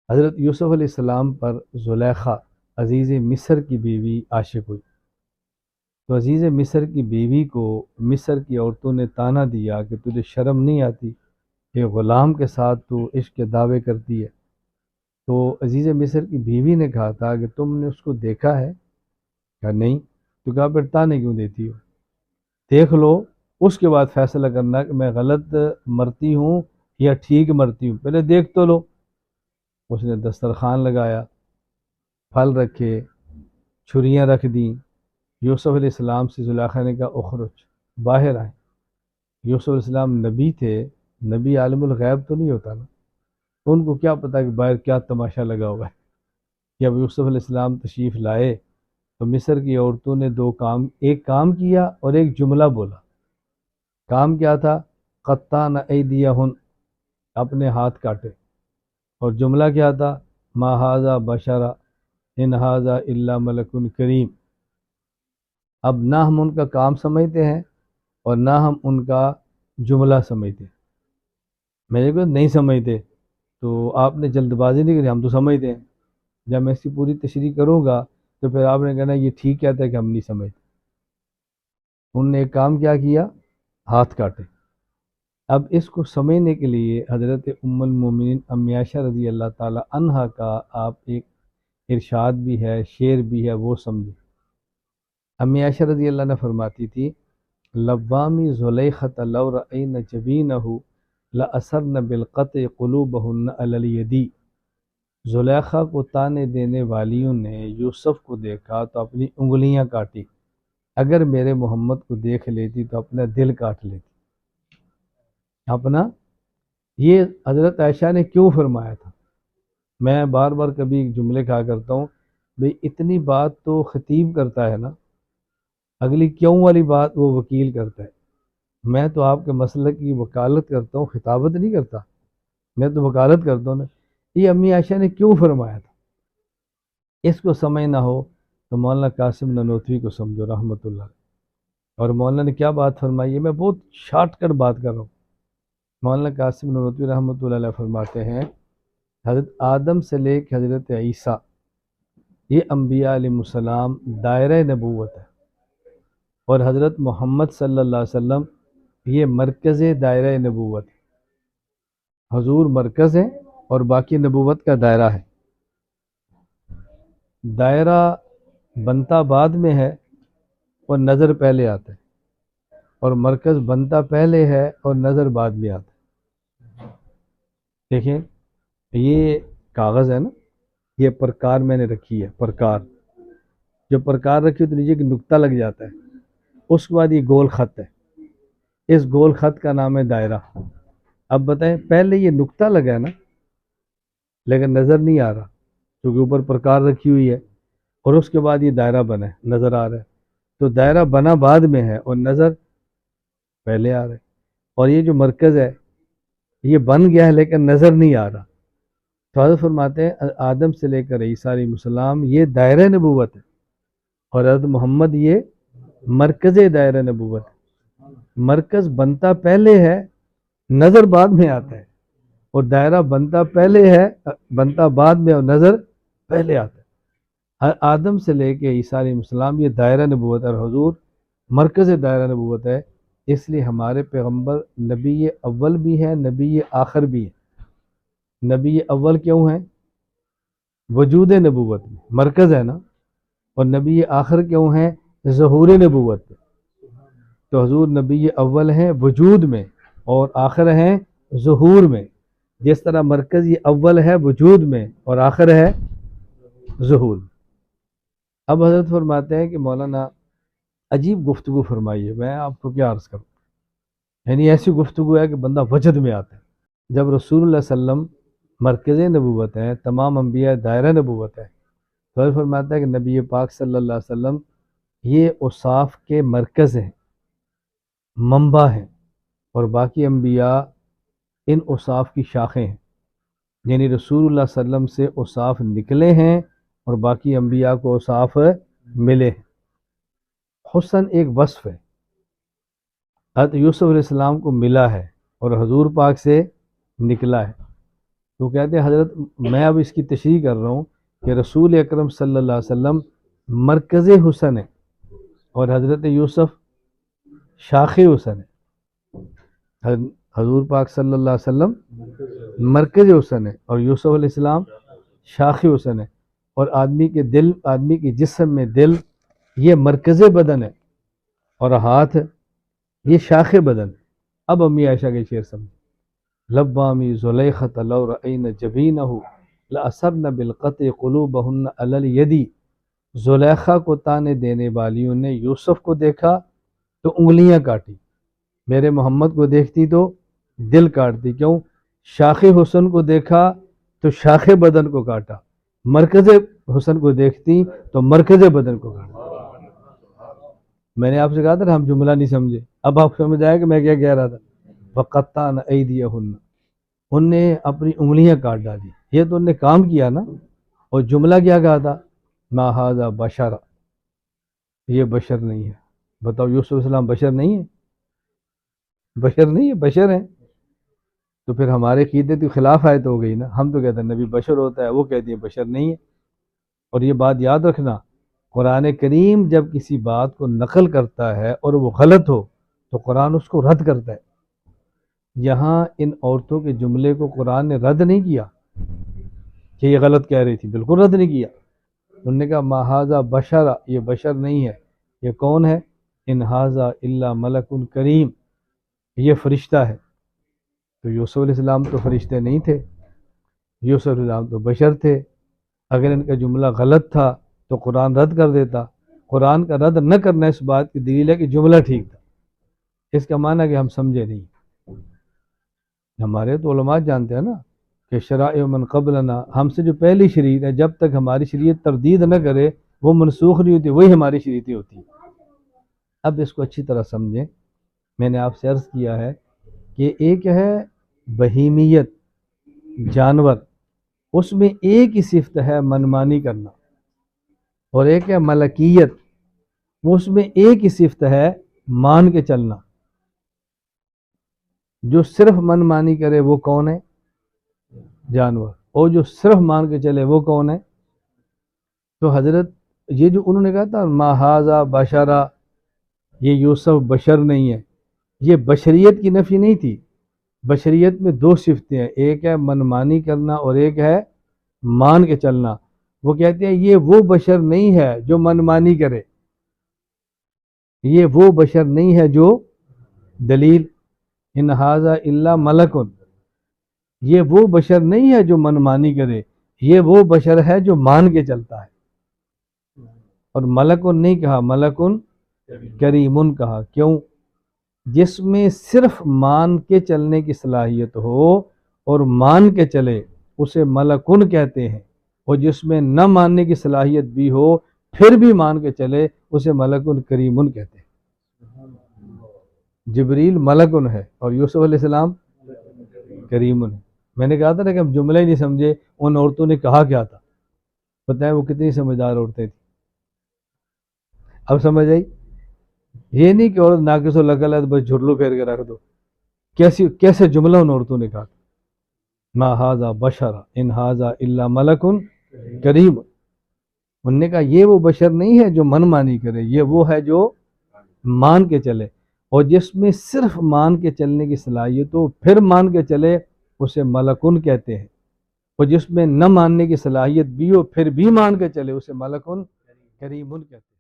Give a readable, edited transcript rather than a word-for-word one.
حضرت یوسف علیہ السلام پر زلیخا عزیز مصر کی بیوی عاشق ہوئی، تو عزیز مصر کی بیوی کو مصر کی عورتوں نے طعنہ دیا کہ تجھے شرم نہیں آتی کہ غلام کے ساتھ تو عشق کے دعوے کرتی ہے۔ تو عزیز مصر کی بیوی نے کہا تھا کہ تم نے اس کو دیکھا ہے؟ کہا نہیں۔ تو کہا پھر طعنے کیوں دیتی ہو؟ دیکھ لو، اس کے بعد فیصلہ کرنا کہ میں غلط مرتی ہوں یا ٹھیک مرتی ہوں، پہلے دیکھ تو لو۔ اس نے دسترخوان لگایا، پھل رکھے، چھریاں رکھ دیں۔ یوسف علیہ السلام سے زلیخا نے کہا اخرج، باہر آئیں۔ یوسف علیہ السلام نبی تھے، نبی عالم الغیب تو نہیں ہوتا نا، ان کو کیا پتا کہ باہر کیا تماشا لگا ہوا ہے۔ کہ اب یوسف علیہ السلام تشریف لائے تو مصر کی عورتوں نے ایک کام کیا اور ایک جملہ بولا۔ کام کیا تھا؟ قطعن ایدیہن، اپنے ہاتھ کاٹے، اور جملہ کیا تھا؟ ما ھذا بشرا ان ھذا الا ملک کریم۔ اب نہ ہم ان کا کام سمجھتے ہیں اور نہ ہم ان کا جملہ سمجھتے ہیں۔ میرے کو نہیں سمجھتے تو آپ نے جلد بازی نہیں کری، ہم تو سمجھتے ہیں۔ جب میں اس کی پوری تشریح کروں گا تو پھر آپ نے کہنا یہ ٹھیک کہتا ہے کہ ہم نہیں سمجھتے۔ انہوں نے ایک کام کیا، ہاتھ کاٹے۔ اب اس کو سمجھنے کے لیے حضرت ام المومنین امی عائشہ رضی اللہ تعالی عنہا کا آپ ایک ارشاد بھی ہے، شعر بھی ہے، وہ سمجھیں۔ امی عائشہ رضی اللہ عنہ فرماتی تھی لوامی زلیخۃ لو رأین جبینہ لأثرن بالقطع قلوبہن علی الیدی۔ زلیخا کو طعنے دینے والیوں نے یوسف کو دیکھا تو اپنی انگلیاں کاٹی، اگر میرے محمد کو دیکھ لیتی تو اپنا دل کاٹ لیتی اپنا۔ یہ حضرت عائشہ نے کیوں فرمایا تھا؟ میں بار بار کبھی ایک جملے کہا کرتا ہوں، بھئی اتنی بات تو خطیب کرتا ہے نا، اگلی کیوں والی بات وہ وکیل کرتا ہے۔ میں تو آپ کے مسلک کی وکالت کرتا ہوں، خطابت نہیں کرتا، میں تو وکالت کرتا ہوں نا۔ یہ امی عائشہ نے کیوں فرمایا تھا؟ اس کو سمجھ نہ ہو تو مولانا قاسم ننوتوی کو سمجھو رحمۃ اللہ علیہ۔ اور مولانا نے کیا بات فرمائی ہے، میں بہت شارٹ کٹ بات کر رہا ہوں۔ مولانا قاسم ننوتوی رحمۃ اللہ علیہ فرماتے ہیں حضرت آدم سے لے کے حضرت عیسیٰ، یہ انبیاء علیہ السلام دائرہ نبوت ہے، اور حضرت محمد صلی اللہ علیہ وسلم یہ مرکز دائرہ نبوت ہے۔ حضور مرکز ہے اور باقی نبوت کا دائرہ ہے۔ دائرہ بنتا بعد میں ہے اور نظر پہلے آتا ہے، اور مرکز بنتا پہلے ہے اور نظر بعد میں آتا ہے۔ دیکھیں یہ کاغذ ہے نا، یہ پرکار میں نے رکھی ہے، پرکار جو پرکار رکھی تو نیچے کی نقطہ لگ جاتا ہے، اس کے بعد یہ گول خط ہے، اس گول خط کا نام ہے دائرہ۔ اب بتائیں پہلے یہ نقطہ لگا ہے نا، لیکن نظر نہیں آ رہا کیونکہ اوپر پرکار رکھی ہوئی ہے، اور اس کے بعد یہ دائرہ بنا ہے، نظر آ رہا ہے۔ تو دائرہ بنا بعد میں ہے اور نظر پہلے آ رہا ہے، اور یہ جو مرکز ہے یہ بن گیا ہے لیکن نظر نہیں آ رہا۔ تو حضرت فرماتے ہیں آدم سے لے کر عیسیٰ علیہ السلام یہ دائرہ نبوت ہے، اور حضرت محمد یہ مرکز دائرہ نبوت ہے۔ مرکز بنتا پہلے ہے، نظر بعد میں آتا ہے، اور دائرہ بنتا پہلے ہے، بنتا بعد میں، اور نظر پہلے آتا ہے۔ آدم سے لے کے عیسیٰ علیہ السلام یہ دائرہ نبوت ہے، اور حضور مرکز دائرہ نبوت ہے۔ اس لیے ہمارے پیغمبر نبی اول بھی ہیں، نبی آخر بھی ہیں۔ نبی اول کیوں ہیں؟ وجود نبوت میں مرکز ہے نا، اور نبی آخر کیوں ہیں؟ ظہور نبوت میں۔ تو حضور نبی اول ہیں وجود میں اور آخر ہیں ظہور میں، جس طرح مرکز یہ اول ہے وجود میں اور آخر ہے ظہور میں۔ اب حضرت فرماتے ہیں کہ مولانا عجیب گفتگو فرمائی ہے، میں آپ کو کیا عرض کروں، یعنی ایسی گفتگو ہے کہ بندہ وجد میں آتا ہے۔ جب رسول اللہ صلی اللہ علیہ وسلم مرکز نبوت ہے، تمام انبیاء دائرہ نبوت ہے، تو حضرت فرماتا ہے کہ نبی پاک صلی اللہ علیہ وسلم یہ اوصاف کے مرکز ہیں، منبع ہیں، اور باقی انبیاء ان اوصاف کی شاخیں ہیں، یعنی رسول اللہ صلی اللہ علیہ وسلم سے اوصاف نکلے ہیں اور باقی انبیاء کو اوصاف ملے ہیں۔ حسن ایک وصف ہے، حضرت یوسف علیہ السلام کو ملا ہے اور حضور پاک سے نکلا ہے۔ تو کہتے ہیں حضرت، میں اب اس کی تشریح کر رہا ہوں کہ رسول اکرم صلی اللہ علیہ وسلم مرکز حسن ہے اور حضرت یوسف شاخ حسن ہے۔ حضور پاک صلی اللہ علیہ وسلم مرکز حسن ہے اور یوسف علیہ السلام شاخ حسن ہے، اور آدمی کے دل، آدمی کے جسم میں دل یہ مرکز بدن ہے اور ہاتھ یہ شاخ بدن ہے۔ اب امی عائشہ کے شعر سمجھ، لبامی زلیخۃ لو رأین جبینہ لأثرن بالقطع قلوبہن علی الیدی، زلیخا کو تانے دینے والیوں نے یوسف کو دیکھا تو انگلیاں کاٹی، میرے محمد کو دیکھتی تو دل کاٹتی۔ کیوں؟ شاخ حسن کو دیکھا تو شاخ بدن کو کاٹا، مرکز حسن کو دیکھتی تو مرکز بدن کو کاٹا۔ میں نے آپ سے کہا تھا نا ہم جملہ نہیں سمجھے، اب آپ سمجھ آئے کہ میں کیا کہہ رہا تھا۔ وَقَطَّعْنَ أَيْدِيَهُنَّ، ان نے اپنی انگلیاں کاٹ ڈالی، یہ تو ان نے کام کیا نا۔ اور جملہ کیا کہا تھا؟ مَا هَذَا بَشَرَ، یہ بشر نہیں ہے۔ بتاؤ، یوسف علیہ السلام بشر نہیں ہے؟ بشر نہیں ہے، بشر ہیں۔ تو پھر ہمارے عقیدے کے خلاف آیت ہو گئی نا، ہم تو کہتے ہیں نبی بشر ہوتا ہے، وہ کہتی ہے بشر نہیں ہے۔ اور یہ بات یاد رکھنا، قرآن کریم جب کسی بات کو نقل کرتا ہے اور وہ غلط ہو تو قرآن اس کو رد کرتا ہے۔ یہاں ان عورتوں کے جملے کو قرآن نے رد نہیں کیا کہ یہ غلط کہہ رہی تھی، بالکل رد نہیں کیا۔ انہوں نے کہا ما ھذا بشر، یہ بشر نہیں ہے، یہ کون ہے؟ ان ھذا الا ملک کریم، یہ فرشتہ ہے۔ تو یوسف علیہ السلام تو فرشتے نہیں تھے، یوسف علیہ السلام تو بشر تھے۔ اگر ان کا جملہ غلط تھا تو قرآن رد کر دیتا۔ قرآن کا رد نہ کرنا اس بات کی دلیل ہے کہ جملہ ٹھیک تھا، اس کا معنی کہ ہم سمجھے نہیں۔ ہمارے تو علماء جانتے ہیں نا کہ شرائع من قبلنا، ہم سے جو پہلی شریعت ہے جب تک ہماری شریعت تردید نہ کرے وہ منسوخ نہیں ہوتی، وہی ہماری شریعتیں ہوتی ہیں۔ اب اس کو اچھی طرح سمجھیں۔ میں نے آپ سے عرض کیا ہے کہ ایک ہے بہیمیت، جانور، اس میں ایک ہی صفت ہے منمانی کرنا، اور ایک ہے ملکیت، اس میں ایک ہی صفت ہے مان کے چلنا۔ جو صرف منمانی کرے وہ کون ہے؟ جانور۔ اور جو صرف مان کے چلے وہ کون ہے؟ تو حضرت یہ جو انہوں نے کہا تھا ما ھذا بشرا، یہ یوسف بشر نہیں ہے، یہ بشریت کی نفی نہیں تھی۔ بشریت میں دو صفتیں ہیں، ایک ہے منمانی کرنا اور ایک ہے مان کے چلنا۔ وہ کہتے ہیں یہ وہ بشر نہیں ہے جو منمانی کرے، یہ وہ بشر نہیں ہے جو، دلیل ان ھذا الا ملک، یہ وہ بشر نہیں ہے جو منمانی کرے، یہ وہ بشر ہے جو مان کے چلتا ہے۔ اور ملکن نہیں کہا، ملکن کریمن کہا۔ کیوں؟ جس میں صرف مان کے چلنے کی صلاحیت ہو اور مان کے چلے اسے ملکن کہتے ہیں، اور جس میں نہ ماننے کی صلاحیت بھی ہو پھر بھی مان کے چلے اسے ملکن کریمن کہتے ہیں۔ جبریل ملکن ہے اور یوسف علیہ السلام کریمن ہے۔ میں نے کہا تھا نا کہ ہم جملہ ہی نہیں سمجھے، ان عورتوں نے کہا کیا تھا، بتائیں وہ کتنی سمجھدار عورتیں تھیں۔ اب سمجھ آئی؟ یہ نہیں کہ عورت ناقص العقل ہے تو بس جھرلو پھیر کے رکھ دو، کیسے جملہ ان عورتوں نے کہا، ما ھذا بشر ان ھذا الا ملک کریم۔ انہوں نے کہا یہ وہ بشر نہیں ہے جو من مانی کرے، یہ وہ ہے جو مان کے چلے، اور جس میں صرف مان کے چلنے کی صلاحیت ہو پھر مان کے چلے اسے ملکن کہتے ہیں، اور جس میں نہ ماننے کی صلاحیت بھی ہو پھر بھی مان کے چلے اسے ملکن کریمن کہتے ہیں۔